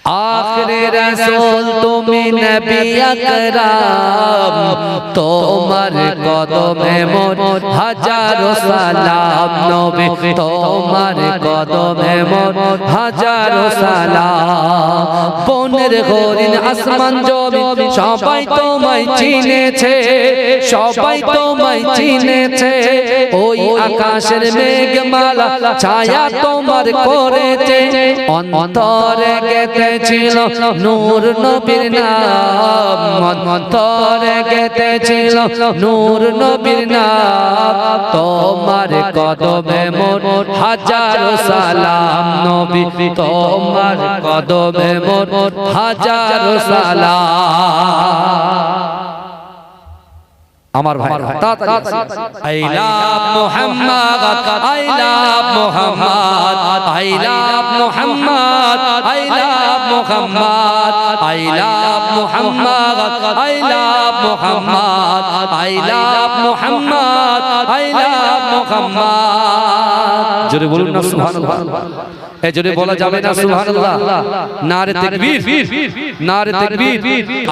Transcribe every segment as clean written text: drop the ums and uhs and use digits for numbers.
आखिरी रसूल तुमी नबी अकराम तोमर कदमे मोर हजारो सलाम नबी तोमर कदमे मोर हजारो सलाम বনের হরিণ আসমান জমিন সবাই তোমায় চিনেছে সবাই তোমায় চিনেছে ওই আকাশের মেঘমালা ছায়া তোমার করেছে অন্তরে গেঁথেছিল নূর নবীর নাম অন্তরে গেঁথেছিল নূর নবীর নাম তোমার কদমে মোর হাজারো সালাম নবী তোমার কদমে মোর হাজারো সালাম আমার ভাই I love Muhammad I love Muhammad I love Muhammad I love Muhammad I love Muhammad I love Muhammad I love Muhammad I love Muhammad জোরে বলুন না সুবহানাল্লাহ এই জোরে বলা যাবে না সুবহানাল্লাহ নারে তাকবীর নারে তাকবীর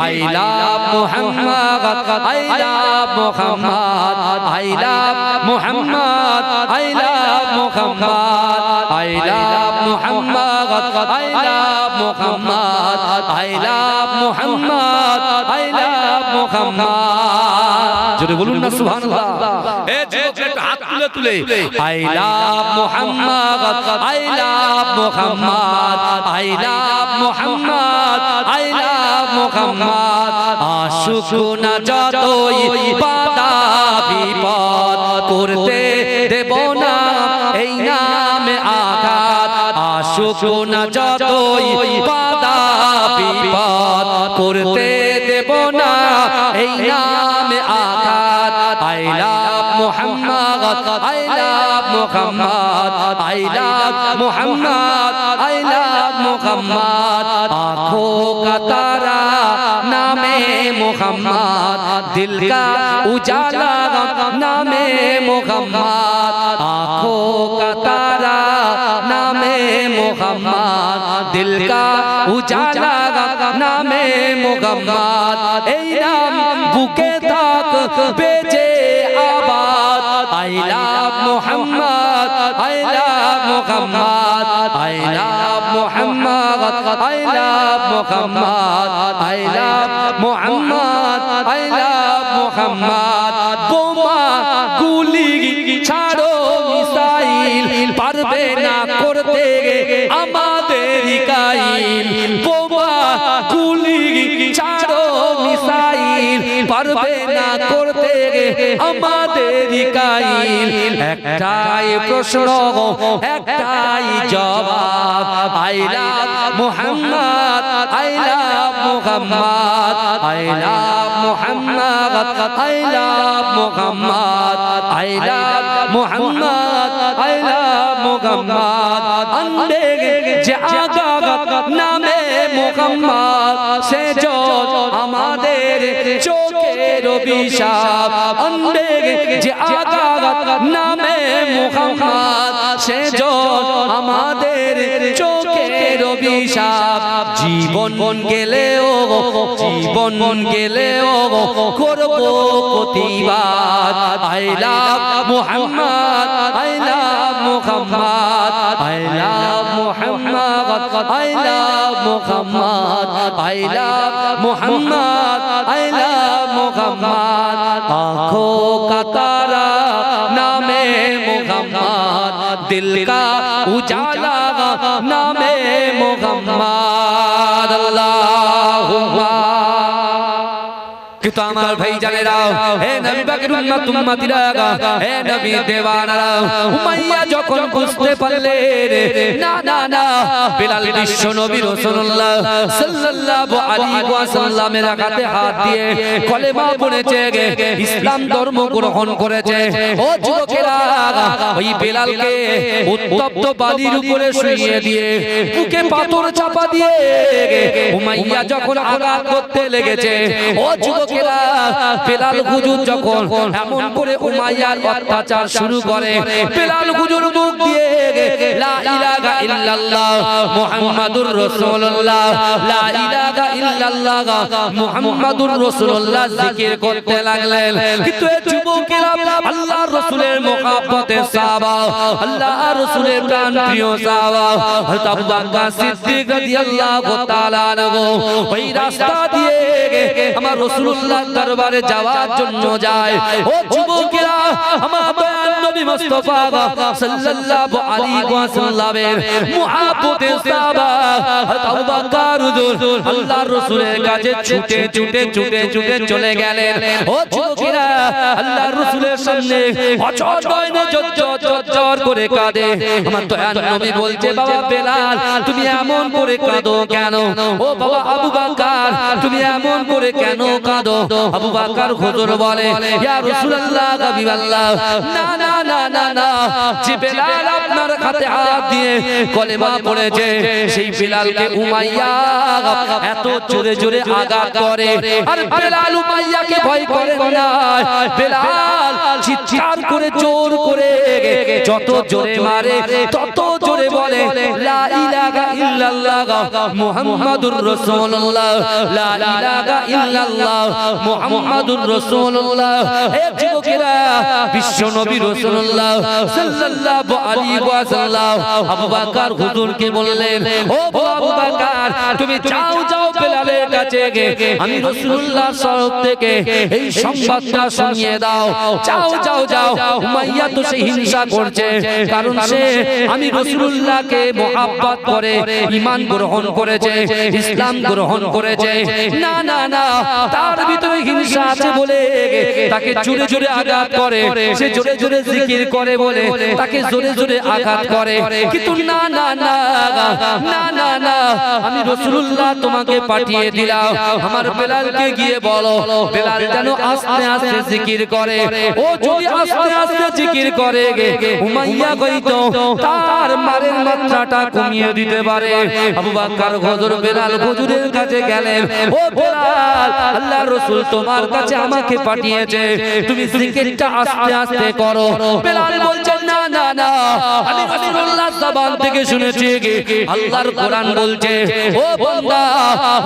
I love Muhammad I love Muhammad I love Muhammad I love Muhammad I love Muhammad I love Muhammad I love Muhammad I love Muhammad জোরে বলুন না সুবহানাল্লাহ এ যুবক একটু হাত তুলে I love Muhammad I love Muhammad I love Muhammad I love Muhammad আশুক না যতই বাধা বিপদ করতে দেব না এই নামে আঘাত আশুক না যতই বাধা বিপদ করতে দেব না এই নামে আঘাত I love Muhammad I love Muhammad I love Muhammad I love Muhammad आँखों का तारा नामे मुहम्मद दिल का उजाला नामे मुहम्मद आँखों का तारा नामे मुहम्मद दिल का उजाला नामे मुहम्मद ए नाम बुके तक बेजे आबाद I love Muhammad I love Muhammad I love Muhammad I love Muhammad I love Muhammad I love Muhammad बोमा गुली ছাড়ো মিসাইল পারবে না করতে আমাদের কাইল বোমা গুলি ছাড়ো মিসাইল পারবে না করতে আমাদের কাইল একটাই প্রশ্ন একটাই জবাব I love Muhammad I love Muhammad I love Muhammad I love Muhammad I love Muhammad I love Muhammad अंधे যে আগাত নামে মুহাম্মদ সে জোত আমাদের চোখের অভিশাপ अंधे যে আগাত নামে মুহাম্মদ সে জোত আমাদের চোখের অভিশাপ জীবন গেলেও করব প্রতিবাদ I love Muhammad I love Muhammad I love Muhammad I love Muhammad I love Muhammad I love Muhammad आँखों का तारा नामे मुहम्मद दिल का उजाला नामे मुहम्मद अल्लाहुम्मा কিন্তু আমার ভাই জানেরা হে নবী পাকের উম্মত উম্মতিরা হে নবী দেওয়ানারা উমাইয়া যখন বুঝতে পারলেন না না না বিলাল বিশ্ব নবী রাসূলুল্লাহ সাল্লাল্লাহু আলাইহি ওয়াসাল্লামের হাতে হাত দিয়ে কলেমা পড়েছে ইসলাম ধর্ম গ্রহণ করেছে ও যুবকেরা ওই বিলালকে উত্তপ্ত বালির উপরে শুইয়ে দিয়ে বুকে পাথর চাপা দিয়ে উমাইয়া যখন আঘাত করতে লেগেছে ও যুবক যুবকেরা বেলাল হুজুর যখন এমন করে উমাইয়ার অত্যাচার শুরু করে বেলাল হুজুর মুখ দিয়ে লা ইলাহা ইল্লাল্লাহ মুহাম্মাদুর রাসূলুল্লাহ লা ইলাহা ইল্লাল্লাহ মুহাম্মাদুর রাসূলুল্লাহ জিকির করতে লাগলেন কিন্তু এই যুবকেরা আল্লাহর রাসূলের মুহাব্বতে সাহাবা আল্লাহর রাসূলের প্রাণ প্রিয় সাহাবা হযরত আবু বকর সিদ্দিক রাদিয়াল্লাহু তাআলা আনহু ওই রাস্তা দিয়ে আমার রাসূলুল্লাহর দরবারে যাওয়ার জন্য যায় ও যুবকেরা আমার দয়াল নবী মুস্তাফা সাল্লাল্লাহু আলাইহি ওয়াসাল্লামের মুহাব্বতে সাহাবা হযরত আবু বকর হুজুর আল্লাহর রাসূলের কাছে ছুটে ছুটে ছুটে ছুটে চলে গেলেন ও যুবকেরা আল্লাহর রাসূলের সামনে অচল নয়নে জজ্জর করে কাঁদে আমার দয়াল নবী বলছে বাবা বেলাল তুমি এমন করে কাঁদো কেন ও বাবা আবু বকর তুমি এমন করে কেন কাঁদো আবু বকর হুজুর বলে ইয়া রাসূলুল্লাহ হাবিবাল্লাহ না না না না না যে বেলাল আপনার হাতে হাত দিয়ে কলেমা পড়েছে সেই বেলালকে উমাইয়া এত জোরে জোরে আঘাত করে আর বেলাল উমাইয়াকে ভয় করে না বেলাল চিৎকার করে জোর করে যত জোরে মারে তত জোরে বলে লা ইলাহা ইল্লাল্লাহ মুহাম্মাদুর রাসূলুল্লাহ লা ইলাহা ইল্লাল্লাহ মুহাম্মাদুর রাসূলুল্লাহ হে যুবকেরা বিশ্ব নবী রাসূলুল্লাহ সাল্লাল্লাহু আলাইহি ওয়াসাল্লাম আবু বকর হুজুরকে বললেন ও আবু বকর তুমি যাও যাও বেলালের কাছে আমি রাসূলুল্লাহর তরফ থেকে এই সংবাদটা শুনিয়ে দাও যাও যাও যাও উমাইয়া তো সে হিংসা করছে কারণ সে আমি রাসূলুল্লাহকে মহব্বত করে ঈমান গ্রহণ করেছে ইসলাম গ্রহণ করেছে না না না তার ভিতরে হিংসা আছে বলে তাকে জোরে জোরে আঘাত করে সে জোরে জোরে জিকির করে বলে তাকে জোরে জোরে আঘাত করে কিন্তু না না না না না না আমি রাসূলুল্লাহ তোমাকে পাঠিয়ে দিলাম আমার বেলালকে গিয়ে বলো বেলাল যেন আস্তে আস্তে জিকির করে ও যদি আস্তে আস্তে জিকির করে উমাইয়া হয়তো তার মারের মাত্রাটা কমিয়ে দিতে পারে আবু বকর হুজুর বেলাল হুজুরের কাছে গেলেন ও বেলাল আল্লাহর রাসূল তোমার কাছে আমাকে পাঠিয়েছে তুমি জিকিরটা আস্তে আস্তে করো বেলাল বলছেন না না না আমি রাসূলুল্লাহর জবান থেকে শুনেছি আল্লাহর কোরআন বলছে ও বান্দা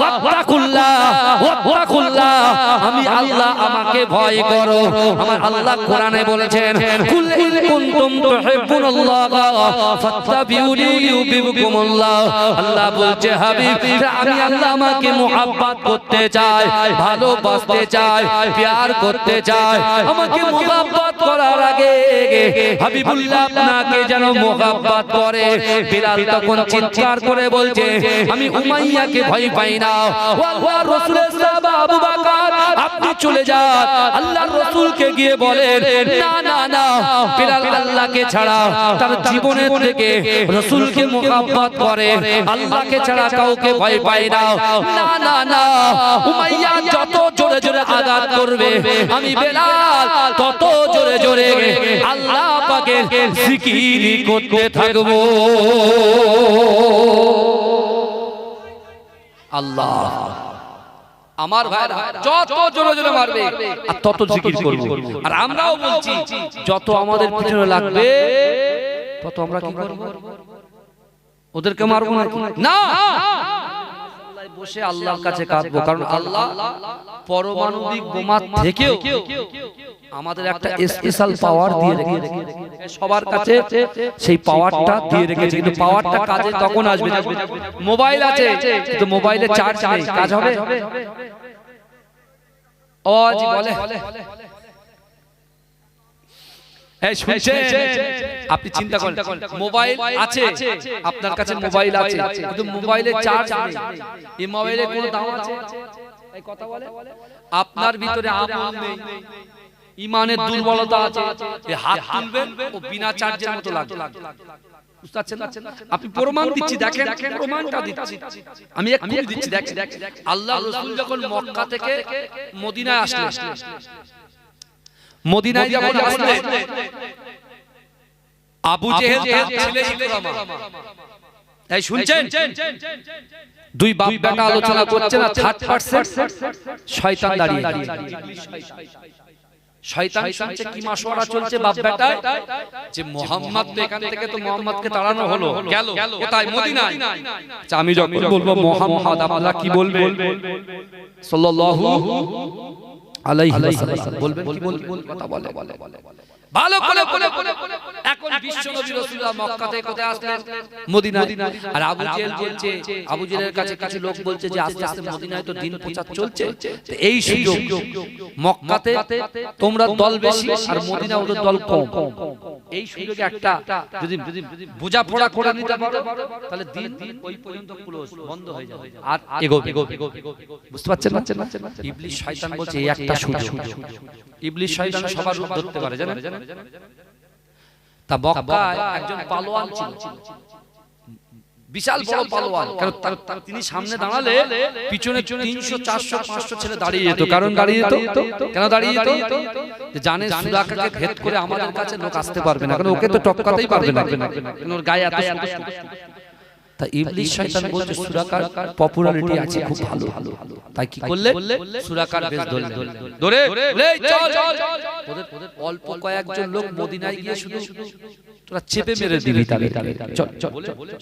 ওয়াত্তাকুল্লাহ আমি আল্লাহ আমাকে ভয় করো আমার আল্লাহ কোরআনে বলেছেন কুল ইন কুনতুম তুহিব্বুনাল্লাহ ফাত্তাবিউনি ইউহিব্বুকুমুল্লাহ আল্লাহ বলছে হাবিব আমি আল্লাহ আমাকে মুহাব্বত করতে চাই ভালোবাসতে চাই প্যার করতে চাই আমাকে মুহাব্বত করার আগে হাবিবুল্লাহ আপনাকে যেন মুহাব্বত করে বিলাল তখন চিৎকার করে বলছে আমি উমাইয়াকে ভয় পাই না ও আল্লাহর রাসূলের সাহাবা আবু বকর আপনি চলে যান আল্লাহর রাসূলকে গিয়ে বলেন না না না বিলাল আল্লাহকে ছাড়া তার জীবনের থেকে রাসূলকে মুহাব্বত করে আল্লাহকে ছাড়া কাউকে ভয় পায় না না না না উমাইয়া যত জোরে জোরে আঘাত করবে আমি বিলাল তত জোরে জোরে আল্লাহ পাকের জিকির করতে থাকব আল্লাহ আমার ভাইরা যত জোরে জোরে মারবে আর তত জিকির করব আর আমরাও বলছি যত আমাদের পিছনে লাগবে তত আমরা কি করব ওদেরকে মারবো না বসে আল্লাহর কাছে কাঁদবো কারণ আল্লাহ পারমাণবিক বোমা থেকেও আমাদের একটা স্পেশাল পাওয়ার দিয়ে রেখেছে সবার কাছে সেই পাওয়ারটা দিয়ে রেখেছে কিন্তু পাওয়ারটা কাজে তখন আসবে মোবাইল আছে কিন্তু মোবাইলে চার্জ নেই কাজ হবে আওয়াজ বলে এই শুনছেন আপনি চিন্তা করেন মোবাইল আছে আপনার কাছে মোবাইল আছে কিন্তু মোবাইলে চার্জ নেই এই মোবাইলে কোনো দাম আছে এই কথা বলে আপনার ভিতরে আমল নেই ঈমানের দুর্বলতা আছে এই হাত তুলবেন ও বিনা চার্জের মতো লাগবে বুঝতে পারছেন না আপনি প্রমাণ দিচ্ছি দেখেন প্রমাণটা দিচ্ছি আমি এক কবি দিচ্ছি দেখেন আল্লাহর রাসূল যখন মক্কা থেকে মদিনায় আসলেন মদিনায় যখন আসলেন আবু জেহেল তার ছেলে ইকরামা এই শুনছেন দুই বাপ বেটা আলোচনা করছে না থার্ড পারসন শয়তান দাঁড়িয়ে, শয়তান শুনছে কি মাশওয়ারা চলছে বাপ বেটায়, যে মুহাম্মদ তো এখান থেকে তো মুহাম্মদকে তাড়ানো হলো, গেল কোথায়? মদিনায়। আমি যখন বলবো মুহাম্মদ, আপনারা কি বলবেন? সাল্লাল্লাহু আলাইহি ওয়াসাল্লাম বলবেন, কি বলবেন? কথা বলে ভালো করে বলে। এখন বিশ্ব নবী রাসূলুল্লাহ মক্কা থেকে কোথায় আসলেন? মদিনায়। আর আবু জেহেল বলছে, আবু জেহেলের কাছে কিছু লোক বলছে যে আস্তে আস্তে মদিনায় তো দিন প্রচার চলছে, তো এই সুযোগ মক্কাতে তোমরা দল বেশি আর মদিনা ওদের দল কম, এই সুযোগে একটা যদি বোঝাপড়া করে নিতে পারো তাহলে দিন ওই পর্যন্ত ক্লোজ বন্ধ হয়ে যাবে আর এগোবে। বুঝতে পারছেন না? ইবলিস শয়তান বলছে এই একটা সুযোগ। ইবলিস শয়তান সবার রূপ ধরতে পারে, জানেন? তা মক্কায় একজন পালোয়ান ছিল, বিশাল বড় পালোয়ান। কারণ তিনি সামনে দাঁড়ালে পিছনে 300 400 500 ছেলে দাঁড়িয়ে যেত। কারণ দাঁড়িয়ে যেত কেন? দাঁড়িয়ে যেত জানে সুরাকাকে ভেদ করে আমাদের কাছে লোক আসতে পারবে না, কারণ ওকে তো টপকাতেই পারবে না, কারণ ওর গায়ে এত। তা ইবলিস শয়তান বলছে সুরাকার পপুলারিটি আছে খুব ভালো, তাই কি করলে সুরাকার বেশ ধরে চল ওদের অল্প কয়েকজন লোক মদিনায় গিয়ে শুধু তোরা চেপে মেরে দিবি তাদের, চল চল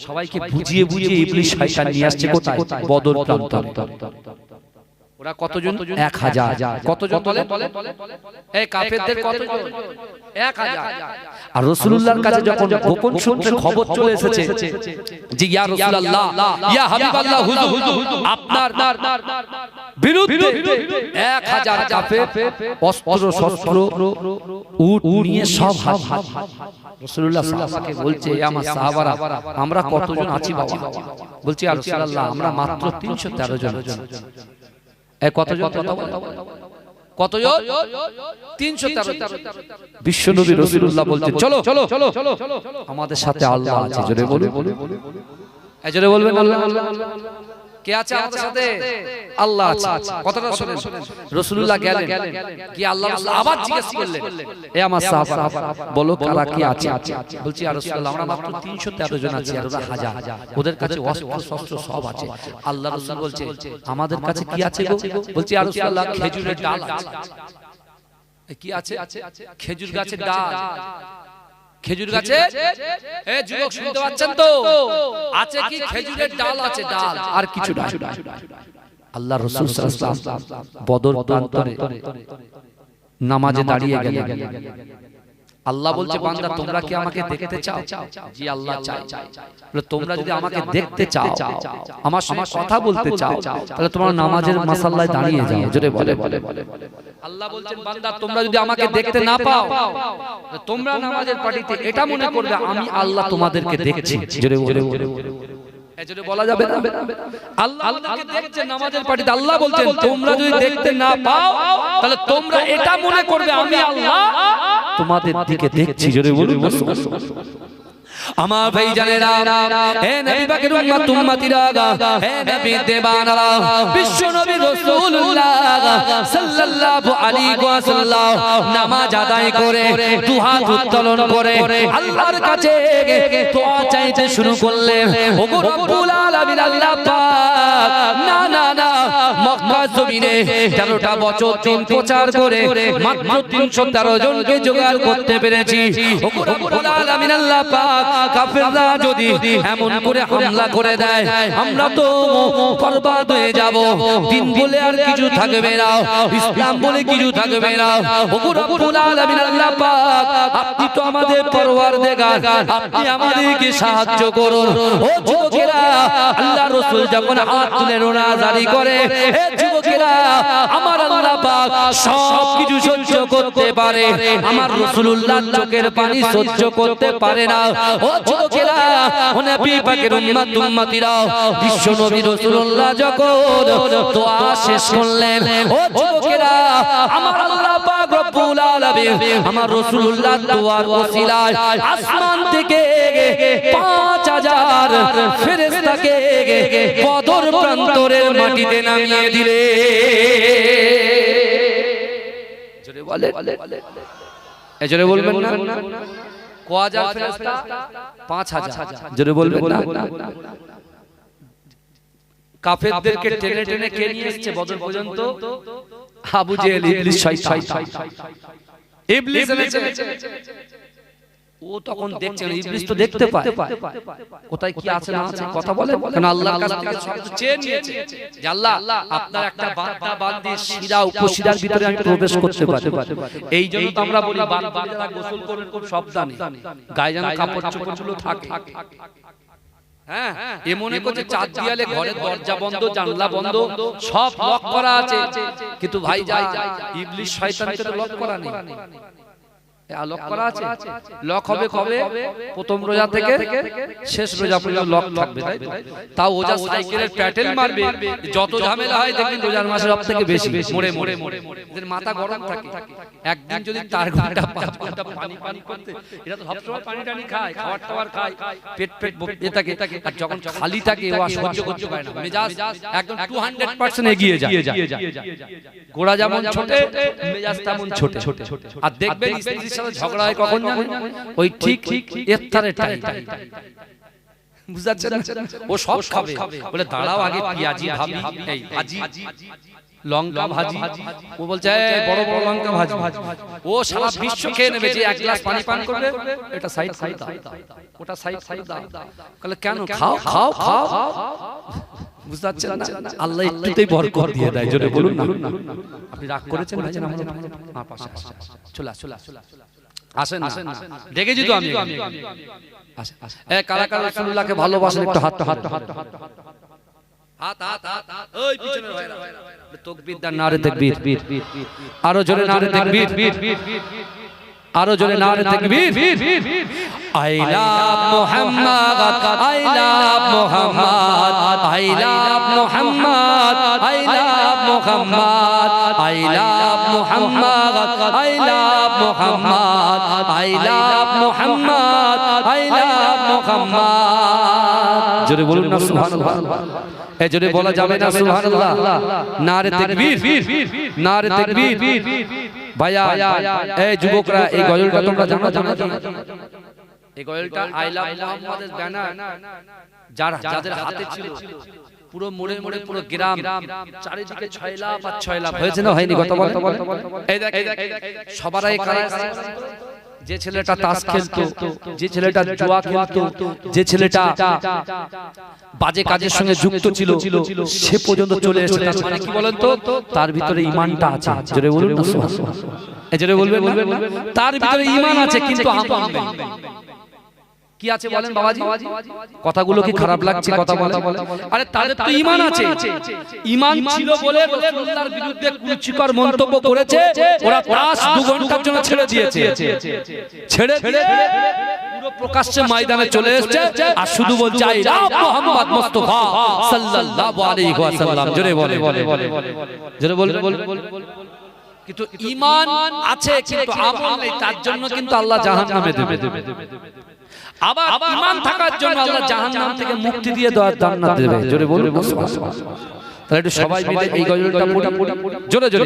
সবাইকে বুঝিয়ে ইবলিস শয়তান নিয়ে আসছে কোথায়? বদর প্রান্তরে। ওরা কতজন? 1000। কতজন বলে? এই কাফেরদের কতজন? 1000। আর রাসূলুল্লাহর কাছে যখন গোপন সূত্রে খবর চলে এসেছে যে ইয়া রাসূলুল্লাহ, ইয়া হাবিবাল্লাহ, হুজুর আপনার বিরুদ্ধে 1000 কাফের অস্ত্র শস্ত্র উট নিয়ে সব হাজির। রাসূলুল্লাহ সাহাবাকে বলছে, আমার সাহাবারা আমরা কতজন আছি বাবা? বলছি ইয়া রাসূলুল্লাহ আমরা মাত্র 313 জন আছি। কতজন? কতজন? 313। বিশ্বনবী রাসূলুল্লাহ বলতে চলো আমাদের সাথে আল্লাহ আছে। জোরে বলুন, জোরে বলবেন আল্লাহ। কে আছে আমাদের সাথে? আল্লাহ আছে। কথাটা শুনেন। রাসূলুল্লাহ গেলেন, কি আল্লাহ আবার জিজ্ঞেস করলেন, এ আমার সাহাবা বলো কারা কি আছে? বলছি ইয়া রাসূলুল্লাহ আমরা মাত্র 313 জন আছি, আর ওরা 1000, ওদের কাছে অস্ত্র শস্ত্র সব আছে। আল্লাহ রাসূল বলছে আমাদের কাছে কি আছে গো? বলছি ইয়া রাসূলুল্লাহ খেজুরের ডাল আছে। কি আছে? খেজুর গাছের ডাল। খেজুর গাছে, এ যুবক শুনতে পাচ্ছেন তো? আছে কি? খেজুরের ডাল আছে, ডাল, আর কিছু না। আল্লাহ রাসূল সাল্লাল্লাহু আলাইহি ওয়াসাল্লাম বদর প্রান্তরে নামাজে দাঁড়িয়ে গেলেন। আল্লাহ বলছে বান্দা তোমরা কি আমাকে দেখতে চাও? জি আল্লাহ চাই। তোমরা যদি আমাকে দেখতে চাও, আমার সঙ্গে কথা বলতে চাও, তাহলে তোমরা নামাজের মাসাল্লায় দাঁড়িয়ে যাও। জোরে বলে। আল্লাহ বলছেন বান্দা তোমরা যদি আমাকে দেখতে না পাও, তোমরা নামাজের পার্টিতে এটা মনে করবে আমি আল্লাহ তোমাদেরকে দেখছি। জোরে বলে এজন্য বলা যাবে না আল্লাহ আল্লাহকে দেখছে নামাজের পার্টিতে। আল্লাহ বলছেন তোমরা যদি দেখতে না পাও তাহলে তোমরা এটা মনে করবে আমি আল্লাহ তোমাদের দিকে দেখছি। জোরে বলুন আমার ভাই জানেরা, হে নবী পাকের উম্মত উম্মতিরা, হে নবী দেবানারা, বিশ্ব নবী রাসূলুল্লাহ সাল্লাল্লাহু আলাইহি ওয়াসাল্লাম নামাজ আদায় করে দুহাত উত্তোলন করে আল্লাহর কাছে দোয়া চাইতে শুরু করলেন। ওগো রব্বুল আলামিন আল্লাহ পাক, না না না মক্কা জমিনে 13টা বছর দিন প্রচার করে মাত্র 313 জনকে জোগাড় করতে পেরেছি। ওগো রব্বুল আলামিন আল্লাহ পাক কাফেররা যদি এমন করে হামলা করে দেয় আমরা তো বরবাদ হয়ে যাব। দিন বলে আর কিছু থাকবে না, ইসলাম বলে কিছু থাকবে না। ওগো রব্বুল আলামিন আল্লাহ পাক আপনি তো আমাদের পরওয়ারদিগার, আপনি আমাদেরকে সাহায্য করুন। ও যুবকেরা, আল্লাহর রাসূল যখন হাত তুলে রোনা জারি করে, হে যুবকেরা আমার আল্লাহ পাক সব কিছু সহ্য করতে পারে, আমার রাসূলুল্লাহ চোখের পানি সহ্য করতে পারে না। ও যুবকেরা, ও নবী পাকের উম্মত উম্মতিরা, বিশ্ব নবী রাসূলুল্লাহ যখন দোয়া শেষ করলেন, ও যুবকেরা আমার আল্লাহ পাক রব্বুল আলামিন আমার রাসূলুল্লাহ দোয়ার ওসিলায় আসমান থেকে 5000 ফেরেশতাকে বদর প্রান্তরের মাটিতে নামিয়ে দিলে। জোরে বলে, জোরে বলবেন না? কয়জন ফেরেশতা? 5000। জোরে বলবেন না? কাফেরদেরকে টেনে টেনে কে নিয়ে এসেছে বদর পর্যন্ত? আবু জেহেল, ইবলিস, শয়তান। ইবলিস এনেছে। ও তখন দেখছে, ইবলিস তো দেখতে পায় কোথায় কি আছে না আছে, কথা বলে, কারণ আল্লাহর কাছ থেকে সব চেয়ে নিয়েছে যে আল্লাহ আপনার একটা বান্দা বান্দির শিরা উপশিরার ভিতরে আমি প্রবেশ করতে পারি। এই জন্য তো আমরা বলি বান্দারা গোসল করবেন খুব সাবধানে, গায়ে যেন কাপড় চোপড়গুলো থাকে। হ্যাঁ, এ মনে করছে চার দেয়ালে ঘরের দরজা বন্ধ, জানলা বন্ধ, সব লক করা আছে, কিন্তু ভাই যায় ইবলিস শয়তানকে তো লক করা নেই। লক করা আছে, লক হবে কবে? প্রথম রোজা থেকে শেষ রোজা পর্যন্ত লক থাকবে, তাই তো? তাও ওজা সাইকেলের প্যাটেল মারবে, যত ঝামেলা হয় দেখবেন রোজার মাসে সব থেকে বেশি মোড়ে মোড়ে এদের মাথা গরম থাকে। একদিন যদি 4 ঘন্টা 5 ঘন্টা পানি পানি করতে, এটা তো সবসময় পানি টানি খায়, খাবার টাবার খায়, পেট পেট এ থাকে, আর যখন খালি থাকে ও সহ্য করতে পারে না, মেজাজ একদম 200% এগিয়ে যায়। গোড়া যেমন ছোটে মেজাজ তেমন ছোটে। আর দেখবেন স্ত্রীর সাথে ঝগড়া হয় কখন জানেন? ওই ঠিক ইফতারের টাইম, বুঝাচ্ছেন? ও সব খাবে, বলে দাঁড়াও আগে পেঁয়াজি ভাবি, এই ভাজি লঙ্কা ভাজি, ও বলছে বড় বড় লঙ্কা ভাজি, ও সারা বিশ্ব খেয়ে নেবে, যে এক গ্লাস পানি পান করবে, এটা সাইড সাইড দাও, ওটা সাইড সাইড দাও। বলে কেন? খাও খাও খাও, বুঝতে পারছেন না? আল্লাহ একটুতেই বরকত দিয়ে দেয়, জোরে বলুন না। আপনি রাগ করেছেন ভাই, আমার পাশে চলে আসুন, আসেন না, দেখেছি তো আমি। আসেন, কারা কারা রাসূলুল্লাহকে ভালোবাসেন একটু হাত হাত হাত হাত হাত হাত, ওই পিছনের ভাইরা তাকবীর দান, নারে তাকবীর, আরো জোরে নারে তাকবীর, আরো জোরে নারে তাকবীর। I love Muhammad, I love Muhammad, I love Muhammad, I love Muhammad, I love Muhammad, I love Muhammad, I love Muhammad, I love Muhammad। জোরে বলুন না সুবহানাল্লাহ। এই জোরে বলা যাবে না সুবহানাল্লাহ? নারে তাকবীর, নারে তাকবীর। ভাইয়া, এই যুবকরা, এই গজলটা তোমরা জানো? এই গজলটা আই লাভ মুহাম্মাদের ব্যানার যাদের হাতে ছিল, পুরো মোড়ে মোড়ে পুরো গ্রাম চারিদিকে 6 লাখ আর 6 লাখ হয়েছে না, হয়নি? কথা বল। এই দেখ সবারই কারা? যে ছেলেটা তাস খেলতো, যে ছেলেটা জুয়া খেলতো, যে ছেলেটা বাজে কাজের সঙ্গে যুক্ত ছিল, সে পর্যন্ত চলে এসেছে। তার মানে কি বলেন তো? তার ভিতরে ঈমানটা আছে। জোরে বলুন না সুবহানাল্লাহ। এই জোরে বলবেন না? তার ভিতরে ঈমান আছে, কিন্তু আমল নেই। কি আছে বলেন বাবাজি? কথাগুলো কি খারাপ লাগছে? কথা বলে, আরে তাদের তো ঈমান আছে, ঈমান ছিল বলে রাসূলুল্লাহর বিরুদ্ধে কুরুচিকর মন্তব্য করেছে, ওরা তাস 2 ঘন্টার জন্য ছেড়ে দিয়েছে, ছেড়ে দিয়ে পুরো প্রকাশ্যে ময়দানে চলে এসেছে, আর শুধু বলছে আই লাভ মুহাম্মদ মুস্তাফা সাল্লাল্লাহু আলাইহি ওয়াসাল্লাম। জোরে বলে, জোরে বলে। কিন্তু ঈমান আছে কিন্তু আমল নেই, তার জন্য কিন্তু আল্লাহ জাহান্নামে দেবে। আবার ঈমান থাকার জন্য আল্লাহ জাহান্নাম থেকে মুক্তি দিয়ে জান্নাত দেবে। জোরে বলুন সুবহানাল্লাহ। তাহলে একটু সবাই মিলে এই গজলটা পড়ি, জোরে জোরে।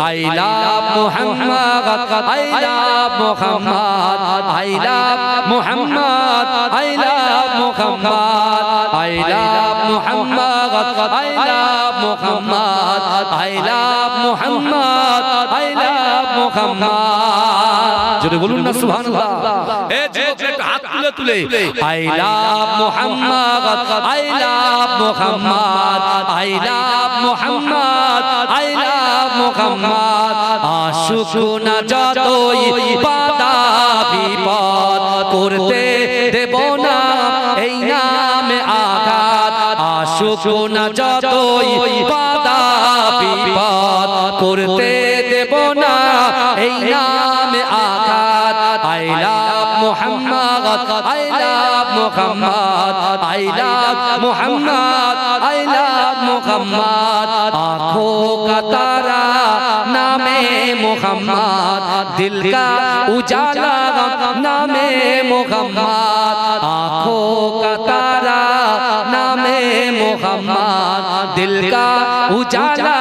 I love Muhammad, I love Muhammad, I love Muhammad, I love Muhammad, I love Muhammad, I love Muhammad, I love Muhammad, I love Muhammad. জোরে বলুন না সুবহানাল্লাহ। এই যুবকরা একটু হাত তুলে I love Muhammad, I love Muhammad, I love Muhammad, I love Muhammad. আশুক না যতই বাধা বিপদ, করতে দেব না এই নামে আঘাত। আশুক না যতই বাধা বিপদ, করতে দেব না এই নামে আঘাত। I love Muhammad, I love Muhammad, I love Muhammad, I love Muhammad. आँखों का तारा नामे मुहम्मद, दिल का उजाला नामे मुहम्मद। आँखों का तारा नामे मुहम्मद, दिल का उजाला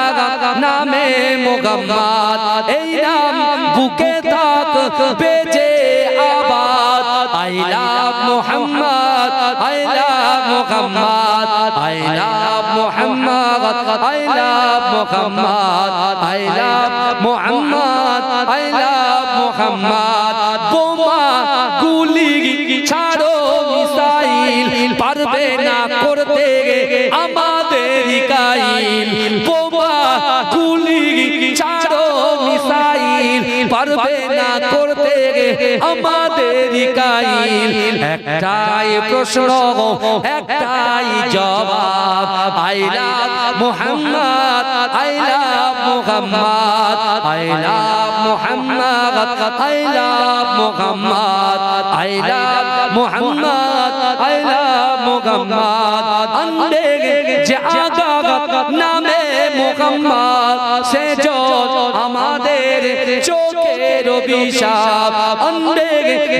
नामे मुहम्मद। এই নাম বুকে থাক বেজে আবাদ। I love Muhammad, I love Muhammad I love Muhammad I love Muhammad I love Muhammad I love Muhammad বোমা গুলি ছাড়ো মিসাইল পারবে না করতে আমাদের কাইল বোমা গুলি ছাড়ো মিসাইল পারবে না করতে আমাদের কাইল একটাই প্রশ্ন একটাই জবাব I love Muhammad I love Muhammad I love Muhammad I love Muhammad I love Muhammad I love Muhammad अंधे যে আগাগত নামে মুহাম্মদ সে জোর আমাদের চোখের অভিশাপ अंधे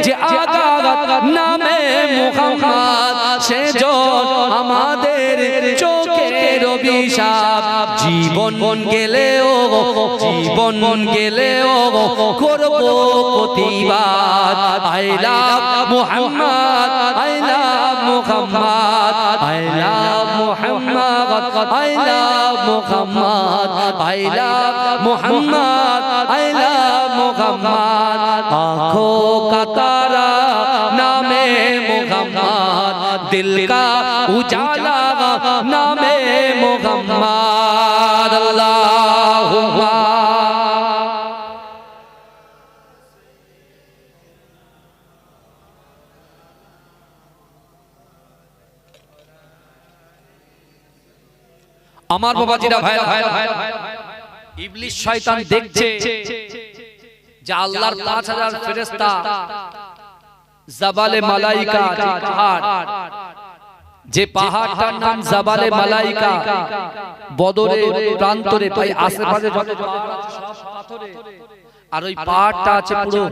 যে আগাগত নামে মুহাম্মদ সে জোর আমাদের চোখের অভিশাপ জীবন গেলেও করব প্রতিবাদ I love Muhammad I love Muhammad I love Muhammad I love Muhammad I love Muhammad I love Muhammad आँखों का तारा नामे मुहम्मद दिल का उजाला नामे मुहम्मद अल्लाहुम्मा আমার বাবাজিরা ভাইরা ইবলিস শয়তান দেখছে যে আল্লাহর 5000 ফেরেশতা জাবালে মালাইকা যে পাহাড়টার নাম জাবালে মালাইকা বদরের প্রান্তরে তাই আশেপাশে যত সব পাথরে আর ওই পাহাড়টা আছে পুরো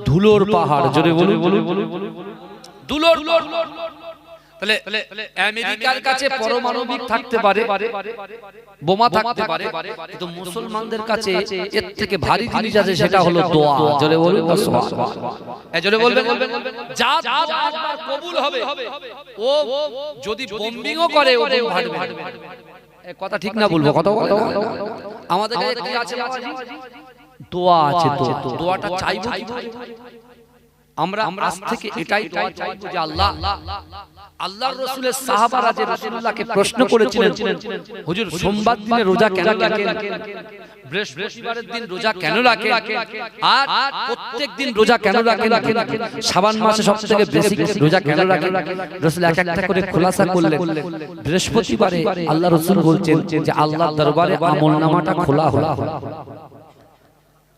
ধুলোর পাহাড় জোরে বলুন ধুলোর তাহলে আমেরিকার কাছে পারমাণবিক থাকতে পারে বোমা থাকতে পারে কিন্তু মুসলমানদের কাছে এর থেকে ভারী জিনিস আছে সেটা হলো দোয়া জোরে বলুন সুবহানাল্লাহ জোরে বলবেন যা কবুল হবে ও যদি বোম্বিংও করে ও ভাড়বে কথা ঠিক না বলবো কথা আমাদের কাছে কি আছে দোয়া আছে দোয়াটা চাইবো আমরা আজ থেকে এটাই দোয়া চাইবো যে আল্লাহর রাসূলের সাহাবারা যে রাসূলুল্লাহকে প্রশ্ন করেছিলেন হুজুর সোমবার দিনে রোজা কেন রাখেন বৃহস্পতিবারের দিন রোজা কেন রাখেন আর প্রত্যেকদিন রোজা কেন রাখেন শাবান মাসে সবথেকে বেশি রোজা কেন রাখেন রাসূল এক একটা করে খোলাসা করলেন বৃহস্পতিবারে আল্লাহর রাসূল বলছেন যে আল্লাহর দরবারে আমলনামাটা খোলা হলো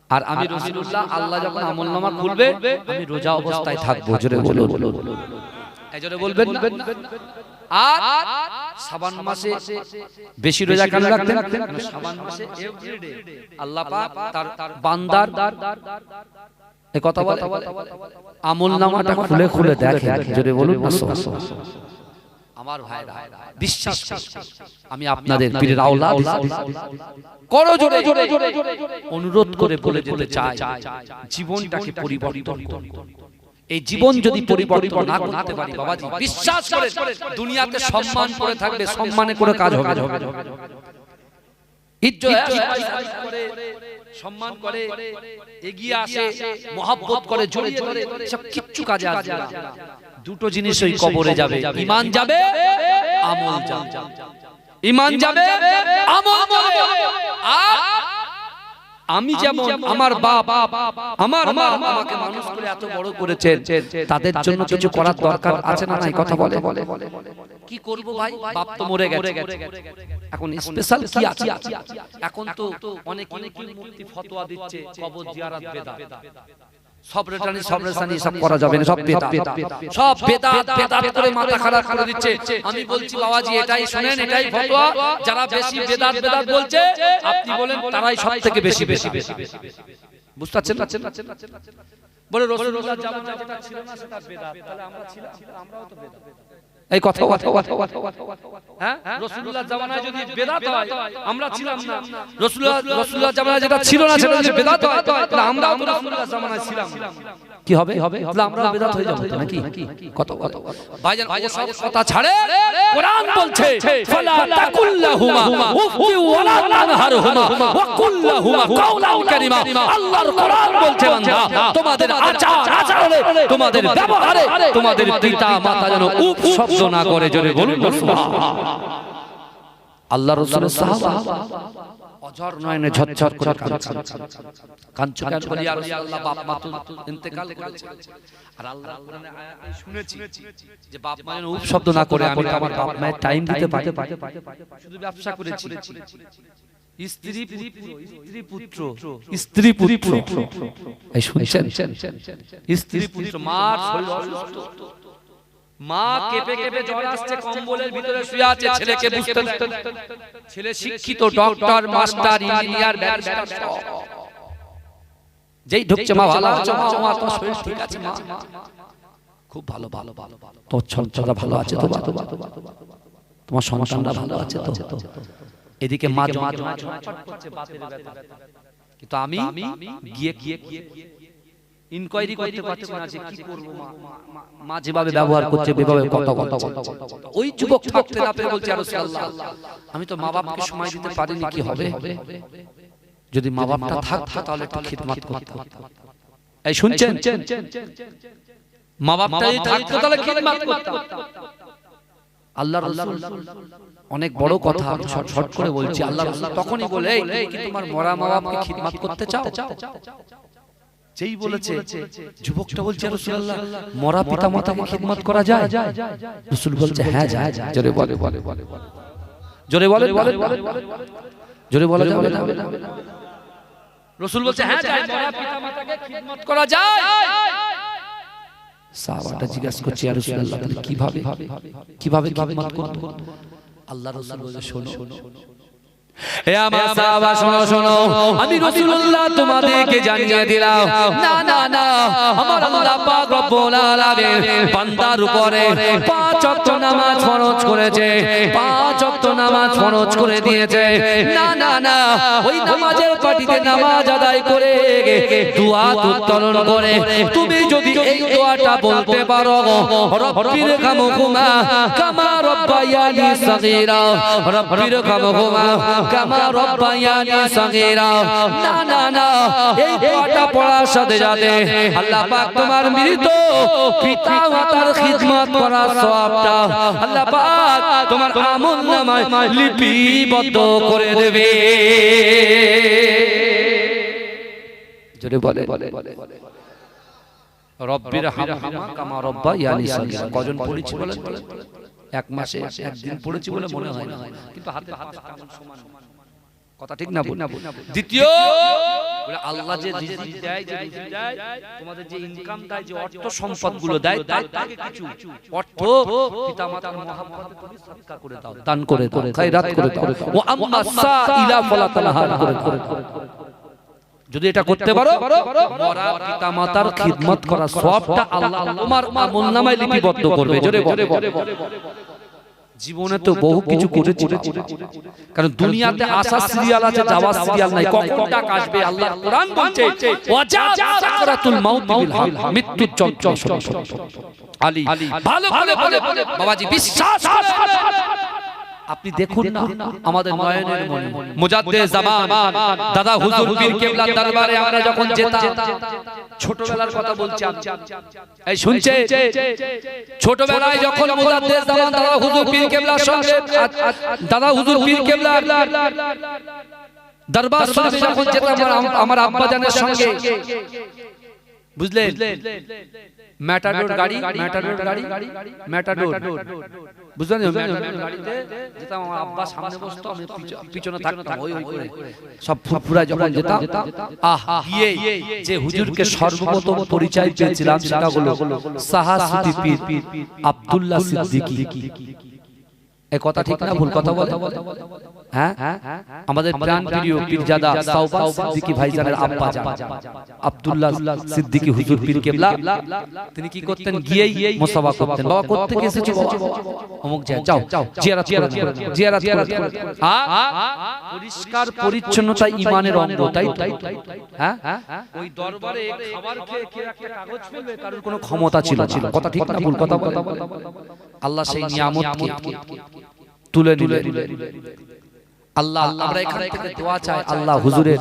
আর আমি রাসূলুল্লাহ আল্লাহ যখন আমলনামা খুলবে আমি রোজা অবস্থায় থাকবো জোরে বলুন এজন্য বলবেন আর শাবান মাসে বেশি রোজা কেন রাখতেন শাবান মাসে এভরিডে আল্লাহ পাক তার বান্দার এই কথা বলে আমলনামাটা খুলে খুলে দেখেন জোরে বলুন আমার ভাইরা বিশ্বাস আমি আপনাদের পীরের আওলাদ করো জোরে অনুরোধ করে বলে যেতে চাই জীবনটাকে পরিবর্তন করুন এই জীবন যদি পরিবর্তন না করতে পারি বাবাজি বিশ্বাস করে দুনিয়াতে সম্মান করে থাকবে সম্মানে করে কাজ হবে ইজ্জত করে সম্মান করে এগিয়ে আসে মহব্বত করে জোরে জোরে সব কিচ্ছু কাজে আসবে না দুটো জিনিস ওই কবরে যাবে ঈমান যাবে আমল যাবে ঈমান যাবে আমল যাবে আর আমি যেমন আমার বাপ আমার মা আমাকে মানুষ করে এত বড় করেছেন তাদের জন্য কিছু করার দরকার আছে না নাই কথা বলে কি করব ভাই বাপ তো মরে গেছে এখন স্পেশাল কি আছে এখন তো অনেক মূর্তি ফতোয়া দিচ্ছে কবর জিয়ারত বেদাত সব রেটানি সব করা যাবে না সব বেদাত করে মাথা খারাপ করে দিচ্ছে আমি বলছি বাবাজি এটাই শুনেন এটাই ফতোয়া যারা বেশি বেদাত বলছে আপনি বলেন তারাই সবথেকে বেশি বুঝতে পারছেন বলে রাসূলুল্লাহ জামানা যেটা ছিল না সেটা বেদাত তাহলে আমরা ছিলাম আমরাও তো বেদাত এই কথা হ্যাঁ রাসূলুল্লাহর জামানায় যদি বেদাত হয় আমরা ছিলাম না, রাসূলুল্লাহর জামানায় যেটা ছিল না সেটা যদি বেদাত হয় তাহলে আমরাও তো রাসূলুল্লাহর জামানায় ছিলাম, কি হবে? তাহলে আমরা বেদাত হয়ে যাব নাকি? কত ভাইজান সব কথা ছাড়ে কোরআন বলছে ফালা তাকুল্লাহুমা উফি ওয়ালা তানহারহুমা ওয়া কুল্লাহুমা কাওলান কারীমা। আল্লাহর কোরআন বলছে বান্দা তোমাদের আচারে তোমাদের ব্যবহারে তোমাদের পিতা মাতা যেন উফ শব্দ না করে, জোরে বলুন সুবহানাল্লাহ। আল্লাহ রাসূলের সাহাবা অঝর নয়নে ঝরঝর করে কাঁদছে কেন বলি ইয়া রাসূলুল্লাহ বাপ মা তো ইন্তেকাল করেছে, আর আল্লাহ কোরআনে আয়াতে শুনেছি যে বাপ মা যেন উফ শব্দ না করে, আমি আমার বাপ মায়ের টাইম দিতে পারি, শুধু ব্যবসা করেছি, স্ত্রী পুত্র এই শুনছেন, স্ত্রী পুত্র মার শরীর অসুস্থ, মা কেঁপে কেঁপে জ্বর আসছে, কম্বলের ভিতরে শুয়ে আছে, ছেলেকে বুঝতে দেয়, ছেলে শিক্ষিত ডক্টর মাস্টার ইঞ্জিনিয়ার ব্যারিস্টার সব, যেই ঢুকছে মা ভালো আছে, মা তোমার শরীর ঠিক আছে, মা খুব ভালো তোর সন্তানরা ভালো আছে তো, তোমার সন্তানরা ভালো আছে তো, এদিকে মা করছে বাতের ব্যথা, কিন্তু আমি গিয়ে ইনকোয়ারি করতে পারছি না যে কি করব, মা যেভাবে ব্যবহার করছে বেভাবে কত ওই যুবক থাকতে না পেরে বলছে ইয়া রাসূলুল্লাহ আমি তো মা বাপকে সময় দিতে পারিনি, কি হবে? যদি মা বাপটা থাকতো তাহলে একটু খিদমত করতাম। এই শুনছেন, মা বাপটা যদি থাকতো তাহলে খিদমত করতাম। আল্লাহর রাসূল অনেক বড় কথা শর্ট করে বলছি, আল্লাহর রাসূল তখনই বলে এই কি তোমার মরা মা বাপকে খিদমত করতে চাও? যেই বলেছে যুবকটা বলছে ইয়া রাসূলুল্লাহ মরা পিতা মাতাকে খিদমত করা যায়? রাসূল বলছে হ্যাঁ যায়, জোরে বলে যাবে না? রাসূল বলছে হ্যাঁ যায়, মরা পিতা মাতাকে খিদমত করা যায়। সাহাবাটা জিজ্ঞাসা করছে ইয়া রাসূলুল্লাহ তাহলে কিভাবে খিদমত করব? আল্লাহর রাসূল বলে শোনো হে আমার সাহাবা শোনো, আমি রাসূলুল্লাহ তোমাদেরকে জানিয়ে দিলাম না আমার আল্লাহ পাক রব্বুল আলামিন বান্দার উপরে 5 ওয়াক্ত নামাজ ফরজ করেছে, 5 ওয়াক্ত নামাজ ফরজ করে দিয়েছে। না ওই নামাজের পাটিতে নামাজ আদায় করে দোয়া উত্তোলন করে তুমি যদি এই দোয়াটা বলতে পারো রব্বির কামহুমা কামা রব্বায়ানি সাগীরা, রব্বির কামহুমা কামা রব্বায়ানি সাগীরা, না এই দোয়াটা পড়ার সাথে সাথে আল্লাহ পাক তোমার মৃত পিতা মাতার খিদমত করার সওয়াবটা আল্লাহ পাক তোমার আমলনামায় লিপিবদ্ধ করে দেবে। জোরে বলে রব্বির হামহুমা কামা রব্বায়ানি সাগীরা। কজন পড়েছি বলেন? এক মাসে একদিন পড়েছি বলে মনে হয় না, কিন্তু হাতে সমান কথা ঠিক না? দ্বিতীয় আল্লাহ যে রিজিক দেয়, যে রুজি দেয়, তোমাদের যে ইনকাম দেয়, যে অর্থ সম্পদগুলো দেয়, তার থেকে কিছু অর্থ পিতামাতার মহব্বতে তুমি সদকা করে দাও, দান করে দাও, খায়রাত করে দাও। ওয়া আম্মা সাইলা ফালা তানহার করে দাও। যদি এটা করতে পারো মরা পিতামাতার খিদমত করার সওয়াবটা আল্লাহ তোমার আমলনামায় লিপিবদ্ধ করবে। জোরে বলে জীবনে তো বহু কিছু করেছি, কারণ দুনিয়াতে আসা সিরিয়াল আছে, যাওয়ার সিরিয়াল নাই। কখন ডাক আসবে আল্লাহর কোরআন বলছে ওয়াজা সাকরাতুল মাউত বিল হক, মৃত্যু চঞ্চল। আলী ভালো বলে বাবাজি বিশ্বাস করে আপনি দেখুন না আমাদের নয়নের মনে মুজাদ্দিদ জামান দাদা হুজুর পীর কেবলা দরবারে আমরা যখন যেতাম, ছোটবেলার কথা বলছি, এই শুনছে ছোটবেলায় যখন মুজাদ্দিদ জামান দাদা হুজুর পীর কেবলার সঙ্গে দাদা হুজুর পীর কেবলা দরবার শরীফে যখন যেতাম আমার আব্বা জানের সঙ্গে, বুঝলেন ম্যাটাডোর গাড়ি বুঝলেন, গাড়িতে যেতাম, আমার আব্বা সামনে বসতো, আমি পিছনে থাকতাম, ওই করে সব ফুরফুরা যখন যেতাম, গিয়ে যে হুজুরকে সর্বপ্রথম পরিচয় পেয়েছিলাম সেটা হলো সাহাসুতি পীর আব্দুল্লাহ সিদ্দিকী। এই কথা ঠিক না ভুল কথা বলে? হ্যাঁ, আমাদের প্রাণ প্রিয় পীরজাদা সাওবান সিদ্দিকী ভাইজানের আব্বা জান আব্দুল্লাহ সিদ্দিকী হুজুর পীর কেবলা, তিনি কি করতেন? গিয়েই মুসাফা করতেন। বাবা করতে এসেছো বাবা, অমুক জায়গায় যাও, জিয়ারত করে, জিয়ারত করে। পরিষ্কার পরিচ্ছন্নতা ঈমানের অঙ্গ, তাই হ্যাঁ। ওই দরবারে খাবার খেয়ে কে একটা কাগজ ফেলবে, কারোর কোনো ক্ষমতা ছিল না। কথা ঠিক না ভুল কথা বলে? আল্লাহ সেই নিয়ামতকে তুলে নিলেন। আল্লাহ, আমরা এখান থেকে দোয়া চাই, আল্লাহ হুজুরের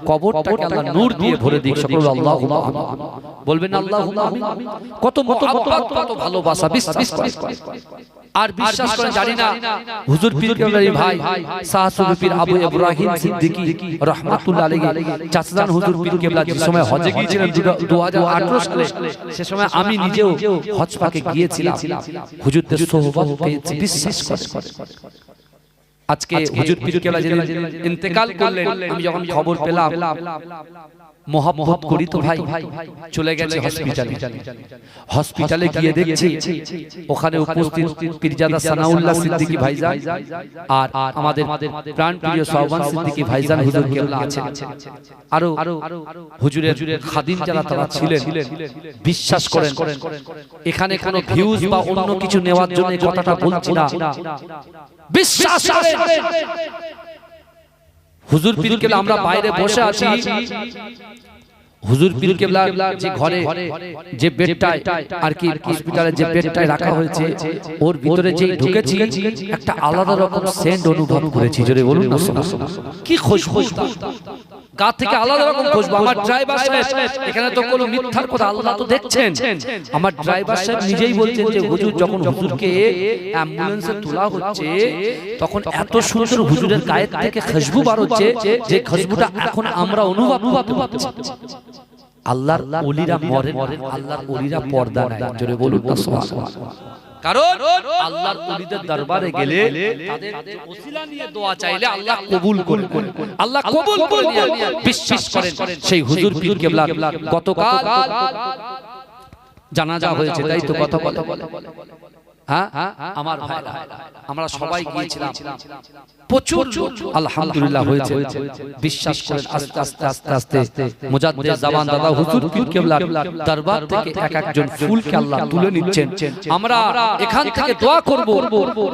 কবরটাকে আল্লাহ নূর দিয়ে ভরে দিক। সকল আল্লাহুম্মা আমিন বলবেন। আল্লাহুম্মা আমিন। কত মুহাব্বত, কত ভালোবাসা, বিশ্বাস আর বিশ্বাস করেন, জানি না হুজুর পীর কেবলার ভাই শাহসুফি পীর আবু ইব্রাহিম সিদ্দিকী রাহমাতুল্লাহ আলাইহি চাচাজান হুজুর পীর কেবলা যে সময় হজে গিয়েছিলেন 2018 সালে, সে সময় আমি নিজেও হজ পাকে গিয়েছিলাম, হুজুরদের সোহবত পেয়েছি। বিশ্বাস করেন, আজকে হুজুর পীর কেবলা যেদিন ইন্তেকাল করলেন, আমি যখন খবর পেলাম, মোহাম্মত করি তো ভাই, চলে গেছে হসপিটালে গিয়ে দেখছি ওখানে উপস্থিত পীরজাদা সানাউল্লাহ সিদ্দিকী ভাইজান আর আমাদের প্রাণ প্রিয় সাওবান সিদ্দিকী ভাইজান হুজুর কেবলা আছেন, আরো হুজুরের খাদিম যারা তারা ছিলেন। বিশ্বাস করেন, এখানে কোনো ভিউজ বা অন্য কিছু নেওয়ার জন্য এই কথাটা বলছি না, বিশ্বাস করেন। হুজুর পীর কেবলা, আমরা বাইরে বসে আছি, হুজুর পীর কেবলা যে ঘরে যে বেডটায় আর কি হসপিটালে যে বেডটায় রাখা হয়েছে, ওর ভিতরে যেই ঢুকেছি একটা আলাদা রকম সেন্ট অনুভব করেছি। জোরে বলুন না, কি খুশবু, গা থেকে আলাদা রকম খুশবু। আমার ড্রাইভার সাহেব, এখানে তো কোনো মিথ্যার কথা, আল্লাহ তো দেখছেন। আমার ড্রাইভার সাহেব নিজেই বলছেন যে হুজুর যখন হুজুরকে অ্যাম্বুলেন্সে তোলা হচ্ছে, তখন এত সুন্দর হুজুরের গায়ের থেকে খুশবু বার হচ্ছে, যে খুশবুটা এখন আমরা অনুভব করতে পারছি। আল্লাহর ওলিরা মরেন, আল্লাহর ওলিরা পর্দা নাই। জোরে বলুন না সুবহানাল্লাহ। কারণ আল্লাহর ওলিদের দরবারে গেলে তাদের ওসিলা নিয়ে দোয়া চাইলে আল্লাহ কবুল করেন, আল্লাহ কবুল করে নেন। বিশ্বাস করেন, সেই হুজুর পীর কেবলা গতকাল জানাজা হয়েছে, তাই তো কথা বলে? হ্যাঁ, আমার ভাইরা, আমরা সবাই গিয়েছিলাম, প্রচুর আলহামদুলিল্লাহ হয়েছে। বিশ্বাস করেন, আস্তে আস্তে আস্তে আস্তে মুজাদ্দিদ জামান দাদা হুজুর পীর কেবলার দরবার থেকে এক একজন ফুলকে আল্লাহ তুলে নিচ্ছেন। আমরা এখান থেকে দোয়া করব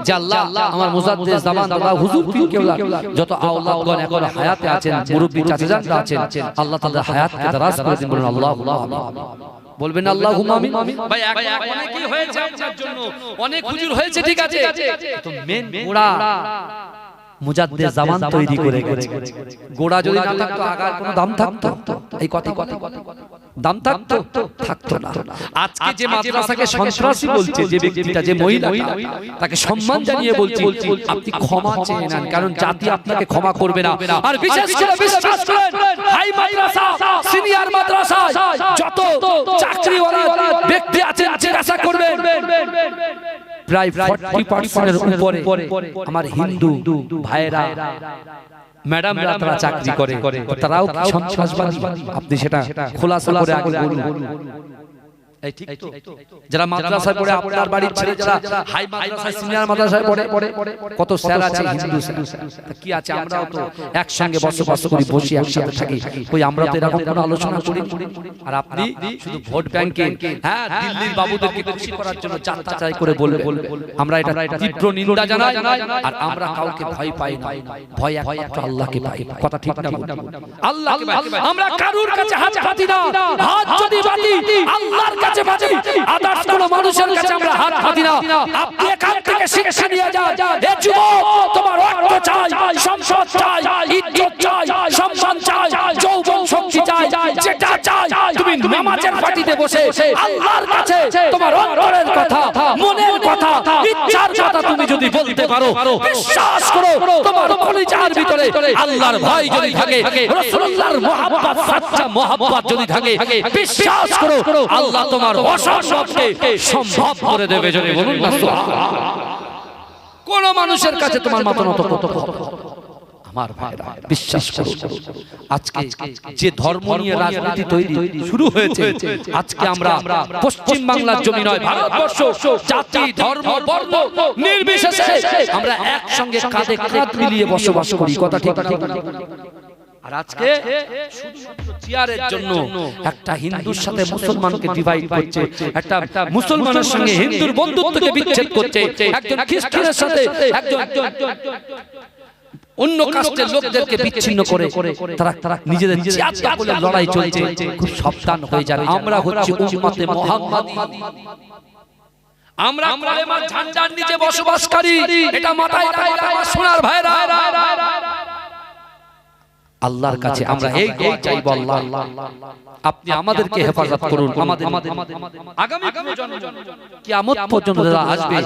যে আল্লাহ আমার মুজাদ্দিদ জামান দাদা হুজুর পীর কেবলার যত আওলাদগণ এখন হায়াতে আছেন, মুরব্বি চাচাজানরা আছেন, আল্লাহ তাআলা হায়াতকে দারাজ করে দিন। বলুন আল্লাহুম্মা আমিন বলবেন। আল্লাহুম্মা আমিন। ভাই অনেকই হয়েছে আপনার জন্য, অনেক হুজুর হয়েছে, ঠিক আছে, তো মেন গোড়া মুজাদ্দিদ জামান তৈরি করে গেছে। গোড়া যদি না থাকতো আগার কোনো দাম থাকতো? এই কথা দাম থাকতো না। আজকে যে মাদ্রাসাকে সন্ত্রাসী বলছে যে ব্যক্তিটা, যে মহিলা, তাকে সম্মান জানিয়ে বলছি আপনি ক্ষমা চেয়ে নেন, কারণ জাতি আপনাকে ক্ষমা করবে না। আর বিশেষ করে বিশ্বাস করেন, হাই মাদ্রাসা, সিনিয়র মাদ্রাসা যত চাকরিওয়ালা ব্যক্তি আছেন, জিজ্ঞাসা করবেন, প্রায় 40% এর উপরে আমার হিন্দু ভাইরা ম্যাডামরা তারা চাকরি করে, তারাও সন্ত্রাসবাদী? আপনি সেটা খোলাসা করে আগে বলুন। এই ঠিক তো, যারা মাদ্রাসায় পড়ে, আপনার বাড়ির ছেলে যারা হাই মাদ্রাসায় সিনিয়র মাদ্রাসায় পড়ে, কত স্যার আছে হিন্দু স্যার, কি আছে? আমরাও তো একসঙ্গে বসবাস করি, বসি একসাথে থাকি, কই আমরা তো এরকম কোনো আলোচনা করি? আর আপনি শুধু ভোট ব্যাংকে, হ্যাঁ, দিল্লির বাবুদেরকে খুশি করার জন্য যাত্রা চাই করে বলবে। আমরা এটা তীব্র নিন্দা জানাই, আর আমরা কাউকে ভয় পাই না, ভয় একমাত্র আল্লাহকে পাই। কথা ঠিক না? আল্লাহকে পাই। আমরা কারুর কাছে হাত পাতি না, হাত যদি পাতি আল্লাহর কাছে পাতি, আদার্স কোন মানুষের কাছে আমরা হাত পাতি না। আপনি এখান থেকে শিক্ষা নিয়ে যান, এ যুবক, তোমার রক্ত চাই, সম্পদ চাই, ইজ্জত চাই, সম্মান চাই, যৌবন শক্তি চাই, যেটা চাই তুমি নামাজের পাটিতে বসে আল্লাহর কাছে তোমার অন্তরের কথা, মনের কথা, ইচ্ছার কথা তুমি যদি বলতে পারো, বিশ্বাস করো তোমার কলিজার ভিতরে আল্লাহর ভয় যদি থাকে, রাসূলুল্লাহর মুহাব্বত, সচ্চা মুহাব্বত যদি থাকে, বিশ্বাস করো আল্লাহ তোমার অসম্ভবকে সম্ভব করে দেবে। যদি বলুন না সুবহানাল্লাহ। কোন মানুষের কাছে তোমার মাথা নত করতে হবে? আমার ভাইরা বিশ্বাস করুন, আজকে যে ধর্ম নিয়ে রাজনীতি তৈরি শুরু হয়েছে, আজকে আমরা পশ্চিম বাংলার জমি নয়, ভারতবর্ষ জাতি ধর্ম বর্ণ নির্বিশেষে আমরা একসঙ্গে কাঁধে কাঁধ মিলিয়ে বসবাস করি। কথা ঠিক ঠিক। আর আজকে শুধুমাত্র চেয়ারের জন্য একটা হিন্দুর সাথে মুসলমানকে ডিভাইড করছে, একটা মুসলমানের সঙ্গে হিন্দুর বন্ধুত্বকে বিচ্ছেদ করছে, একজন খ্রিস্টানের সাথে একজন অন্য কাস্টের লোকদেরকে বিচ্ছিন্ন করে তারা নিজেদের চেয়ার বলে লড়াই চলছে। খুব সাবধান হয়ে যাবে। আমরা হচ্ছি উম্মতে মুহাম্মাদি, আমরা কালেমার ঝান্ডার নিচে বসবাসকারী। এটা মাথায় রাখবেন আমার সোনার ভাইরা। আল্লাহর কাছে আমরা এই দোয়া চাইবো, আল্লাহ আপনি আমাদেরকে হেফাজত করুন, আমাদের আগামী প্রজন্ম কিয়ামত পর্যন্ত যারা আসবে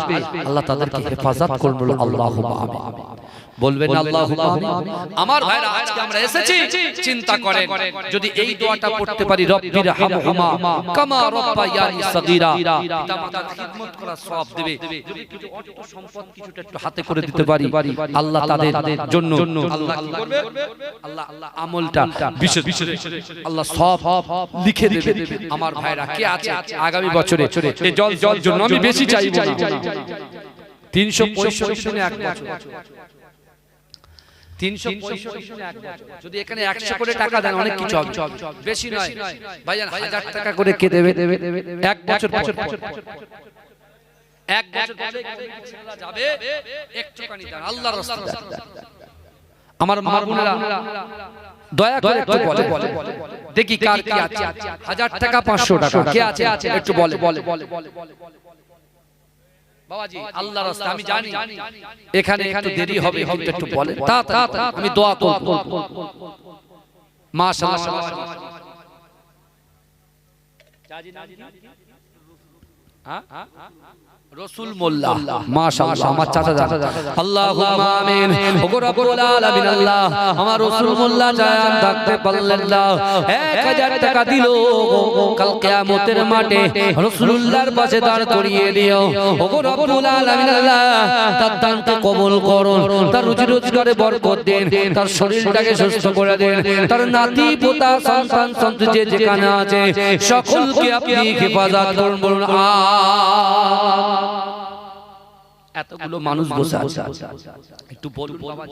আল্লাহ তাদেরকে হেফাজত করুন। বলুন আল্লাহুম্মা আমিন। বলবেন আল্লাহুম্মা আমিন। আমার ভাইরা আজকে আমরা এসেছি, চিন্তা করেন যদি এই দোয়াটা পড়তে পারি, রব্বির হামহুমা কামা রাব্বায়ানি সাগীরা, পিতামাতার খিদমত করার সওয়াব দেবে। যদি কিছু অর্থ সম্পদ কিছুটা একটু হাতে করে দিতে পারি, আল্লাহ তাদের জন্য আল্লাহ কি করবে? আল্লাহ আমলটা বিশেষ আল্লাহ সওয়াব লিখে দেবে। আমার ভাইরা কে আছে আগামী বছরে এই জল জন্য আমি বেশি চাইবো না, 365 দিনে এক বছর, 365 দিনে এক বছর যদি এখানে 100 করে টাকা দেন অনেক কিছু হবে, বেশি নয় ভাইজান, 1000 টাকা করে কে দেবে এক বছর পর, এক বছর পরে ছেলেরা যাবে একটুখানি দান আল্লাহর রাস্তায়। আমার মা বোনেরা দয়া করে একটু বলে দেখি কার কি আছে, 1000 টাকা 500 টাকা কে আছে একটু বলে বাবাজি আল্লাহর রাস্তায়। আমি জানি এখানে একটু দেরি হবে, একটু বলে তাড়াতাড়ি আমি দোয়া করব। মাশাআল্লাহ রসুল মোল্লা, মাশাআল্লাহ আমার চাচা জান, আল্লাহুম্মা আমিন। ওগো রব্বুল আলামিন আল্লাহ আমার রসুল মোল্লা জান থাকতে পারলেন না, 1000 টাকা দিল, কাল কিয়ামতের মাঠে রাসূলুল্লাহর পাশে দাঁড় করিয়ে দিও। ওগো রব্বুল আলামিন আল্লাহ তার দানকে কবুল করুন, তার রুজি রোজগারে বরকত দেন, তার শরীরটাকে সুস্থ করে দেন, তার নাতি পোতা সন্তান সন্ততি যে যেখানে আছে সকলকে আপনি হেফাজত করুন। বলুন এতগুলো মানুষ বসে আছে, একটু বলুন বাবা।